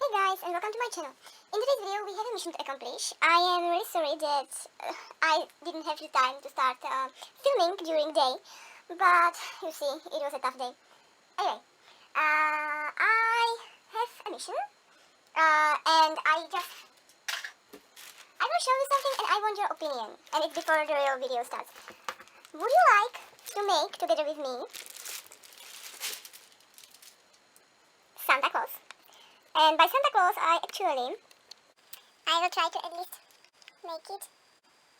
Hey guys, and welcome to my channel. In today's video we have a mission to accomplish. I am really sorry that I didn't have the time to start filming during day, but you see, it was a tough day. Anyway, I have a mission, and I will show you something and I want your opinion, and it's before the real video starts. Would you like to make, together with me, Santa Claus? And by Santa Claus, I will try to at least make it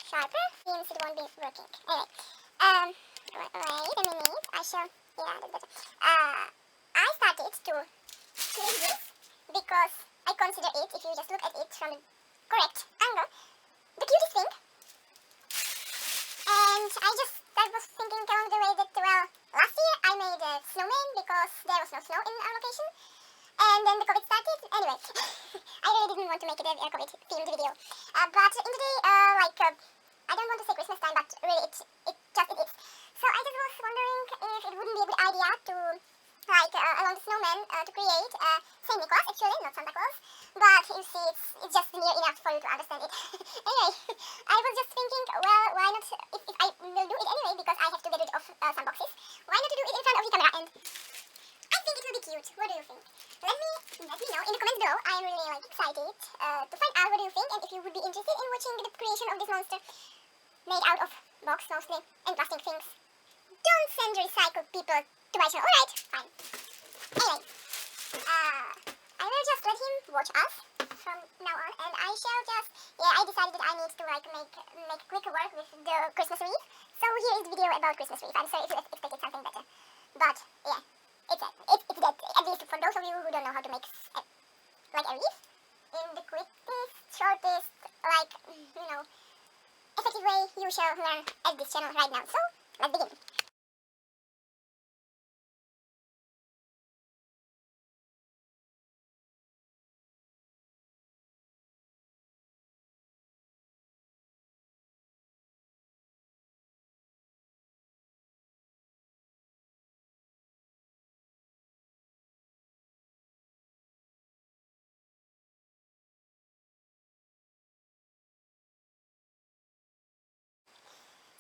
sharper. Seems it won't be working. Anyway, wait a minute. I shall, yeah, that's better. I started to make this because I consider it, if you just look at it from the correct angle, the cutest thing. And I was thinking along the way that, well, last year I made a snowman because there was no snow in our location. And then the COVID started. Anyway, I really didn't want to make it a COVID-themed video. But in the day, I don't want to say Christmas time, but really it is. So I just was wondering if it wouldn't be a good idea to, along the snowman, to create Saint Nicholas, actually, not Santa Claus. But you see, it's just near enough for you to understand it. Anyway, I was just thinking, well, why not, if I will do it anyway, because I have to get rid of some boxes, why not to do it in front of the camera? And I think it will be cute. What do you think? Let me know in the comments below. I am really excited to find out what you think, and if you would be interested in watching the creation of this monster made out of box mostly and plastic things. Don't send recycled people to my channel. Alright, fine. Anyway, I will just let him watch us from now on, and I shall just, I decided that I need to make quicker work with the Christmas wreath. So here is the video about Christmas wreath. I'm sorry if you expected something better, but yeah. It's that, at least for those of you who don't know how to make a wreath in the quickest, shortest, effective way you shall learn at this channel right now. So, let's begin.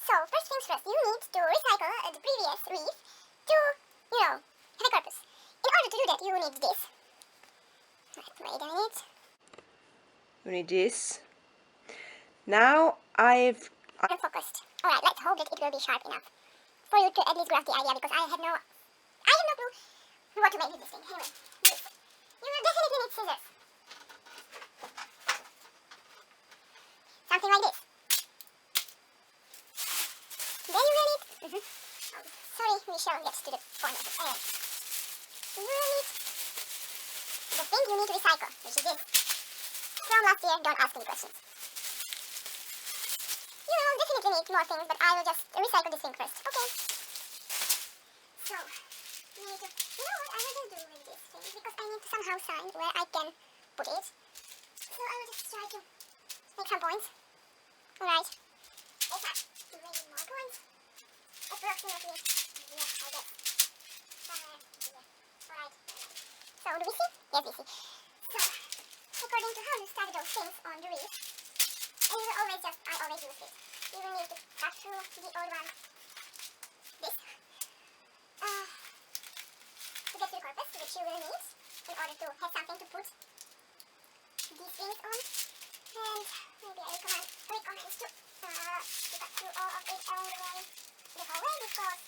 So, first things first, you need to recycle the previous wreath to, have a purpose. In order to do that, you need this. Wait a minute. You need this. Now I'm focused. Alright, let's hope that it will be sharp enough for you to at least grasp the idea, because I have no clue what to make with this thing. Anyway, this. You will definitely need scissors. Something like this. Then you will need... sorry, we shall get to the point of it. Anyway, you will need the thing you need to recycle, which is this. From last year, don't ask any questions. You will definitely need more things, but I will just recycle this thing first. Okay. So, you need to... You know what I will do with this thing? Because I need to somehow find where I can put it. So I will just try to make some points. Alright. If I do maybe more points. Approximately. Yeah, I guess. Somewhere here. Alright. So, do we see? Yes, we see. So, according to how you started those things on the wreath, and you will I always use this. You will need to cut through the old one. This. To get to the purpose, which you will need in order to have something to put these things on. And maybe I recommend to cut through all of it along the whole way, because,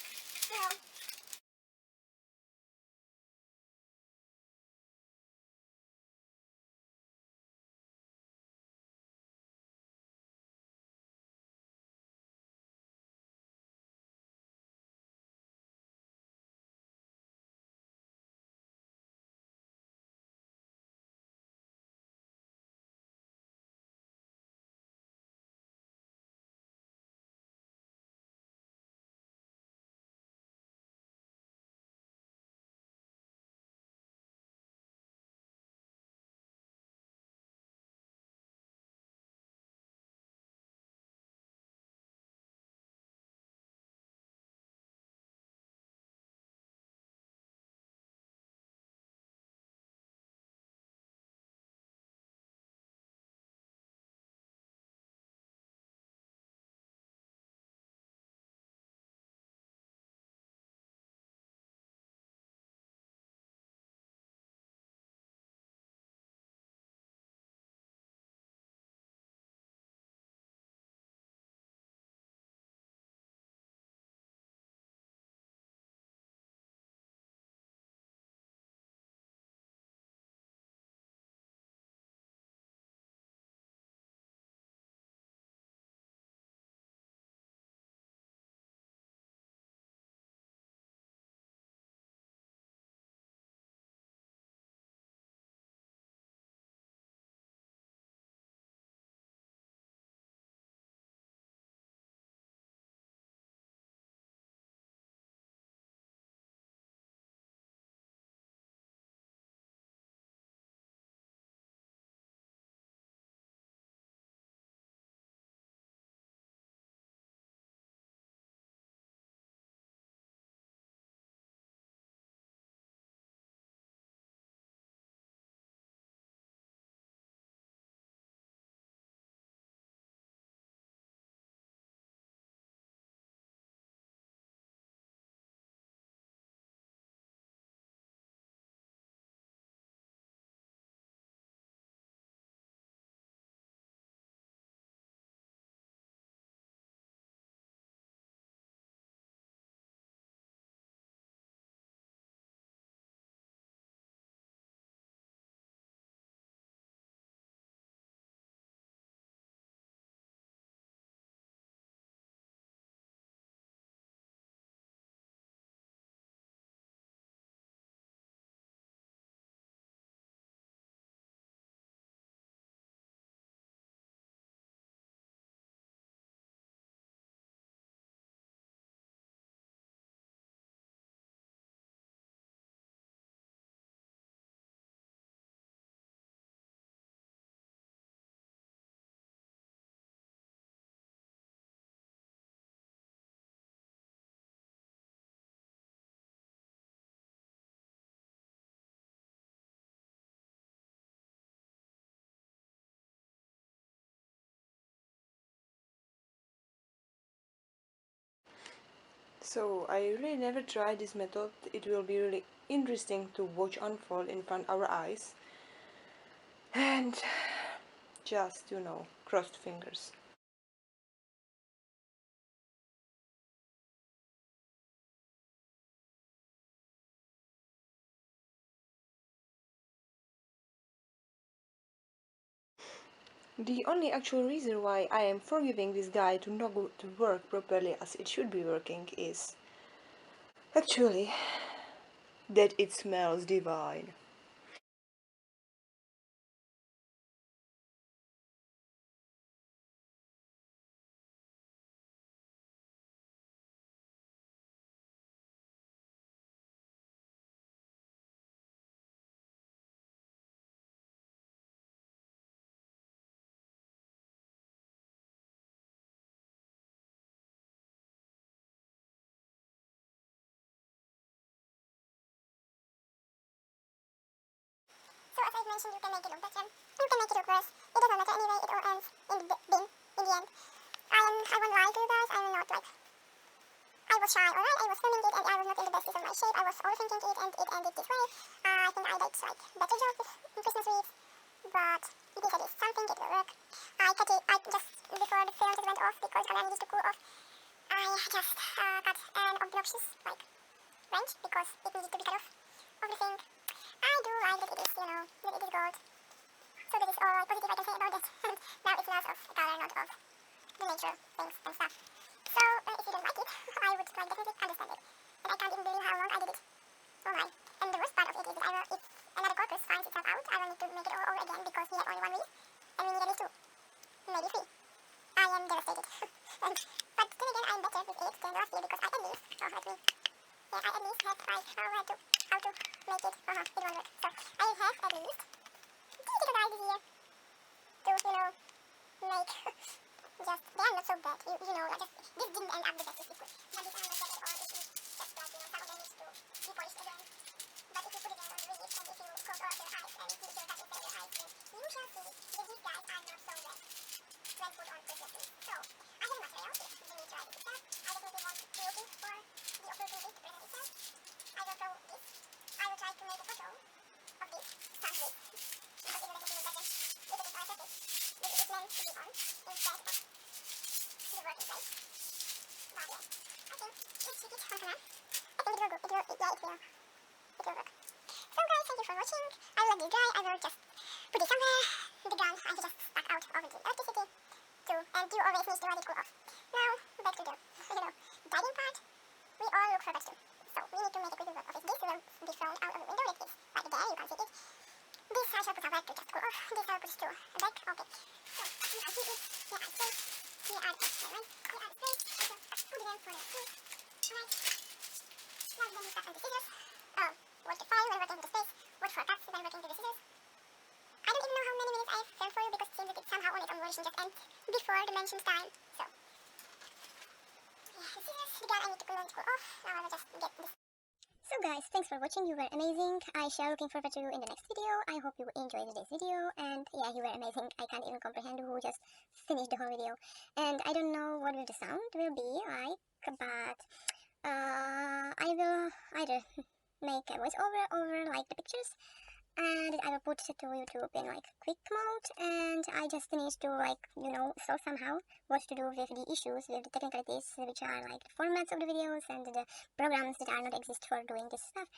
So I really never tried this method. It will be really interesting to watch unfold in front of our eyes. And just, crossed fingers. The only actual reason why I am forgiving this guy to not go to work properly as it should be working is actually that it smells divine. So as I've mentioned, you can make it look better. You can make it look worse. It doesn't matter anyway. It all ends in the bin in the end. I won't lie to you guys. I'm not like I was shy, alright. I was filming it and I was not in the best of my shape. I was overthinking it and it ended this way. I think I did like better job with Christmas wreath, but it is at least something. It will work. I cut it. I just before the film just went off because I needed to cool off. I just got an obnoxious like wrench because it needed to be cut off of the thing. I do like that it is, that it is gold. So that is all positive I can say about it. And now it's lots of color, not of the nature things and stuff. So if you don't like it, I would like definitely understand it. And I can't even believe how long I did it. Oh my. And the worst part of it is that if another corpus finds itself out, I will need to make it all over again because we had only one week. And we need at least two. Maybe three. I am devastated. But then again, I'm better with it than last year because I at least, let me. Yeah, I at least had like how to make it. It won't work. So I have at least digital this year to, make just they are not so bad. Like just this didn't end up the best as it could. But this are not bad at all. It is just that, some of them needs to be polished again. But if you put it on the wreath and if you close all of your eyes and if you touch inside your eyes, then you shall see that these guys are not so bad when put on Christmas tree. So I have a material if you need to try this itself. I definitely want to looking for the opportunity to present itself. I will throw this. I will try to make a photo of this someday. Because it will definitely look better if it is on a surface that it is meant to be on instead of the working place. But yeah, I think let's check it on camera. I think it will go. It will work. So guys, thank you for watching. I will let this dry. I will just put it somewhere. The gun I just stuck out of the electricity too, and you always need to let it cool off. Now back to the diving part. We all look for too. So we need to make a quick work of it. This will be thrown out of the window like this. Right there, you can see it. This I shall put away to just cool off. This I will put to back. Okay. So here I see it. Here I place. Here are the plates. Right? Here are the plates. So put them for the food. Alright. Now then you start on the scissors. Watch the file when working with the space. Watch for cuts when working with the scissors. I don't even know how many minutes I've filmed for you because it seems that it somehow on its own version just ends before the mentioned time. So yeah, the scissors. The gun I need to learn to cool off. Now I will just get this. So guys, thanks for watching. You were amazing. I shall looking forward to you in the next video. I hope you enjoyed today's video. And yeah, you were amazing. I can't even comprehend who just finished the whole video. And I don't know what the sound will be like, but I will either make a voiceover over like the pictures, and I will put to YouTube in like quick mode, and I just need to solve somehow what to do with the issues, with the technicalities, which are like the formats of the videos and the programs that are not exist for doing this stuff.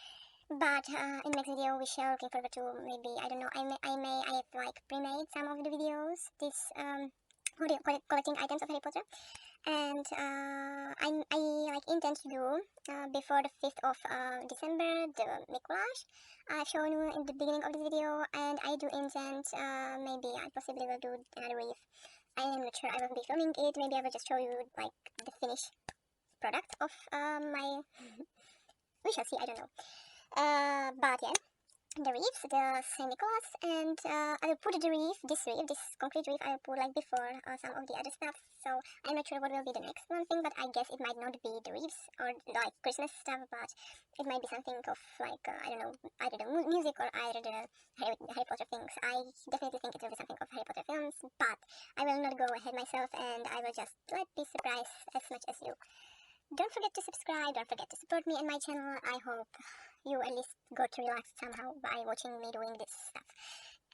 But in the next video we shall looking forward to maybe, I don't know, I have like pre-made some of the videos, this collecting items of Harry Potter, and I like intend to do before the 5th of December the Mikuláš I've shown you in the beginning of this video, and I do intend maybe I possibly will do another Wreath. I am not sure I will be filming it. Maybe I will just show you like the finished product of my we shall see, I don't know. But yeah, the wreaths, the Saint Nicholas, and I'll put the wreath, this concrete wreath, I'll put like before some of the other stuff. So I'm not sure what will be the next one thing, but I guess it might not be the wreaths or like Christmas stuff, but it might be something of like I don't know, either the music or either the Harry Potter things. I definitely think it will be something of Harry Potter films, but I will not go ahead myself, and I will just like be surprised as much as you. don't forget to subscribe, don't forget to support me and my channel. I hope you at least got to relax somehow by watching me doing this stuff.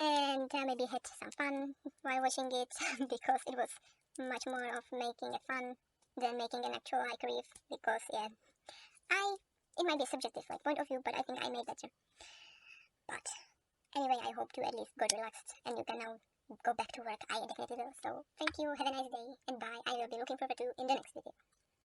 And maybe had some fun while watching it, because it was much more of making it fun than making an actual like Wreath, because yeah, it might be a subjective like point of view, but I think I made better. But anyway, I hope to at least got relaxed and you can now go back to work. I definitely will. So thank you, have a nice day, and bye. I will be looking forward to in the next video.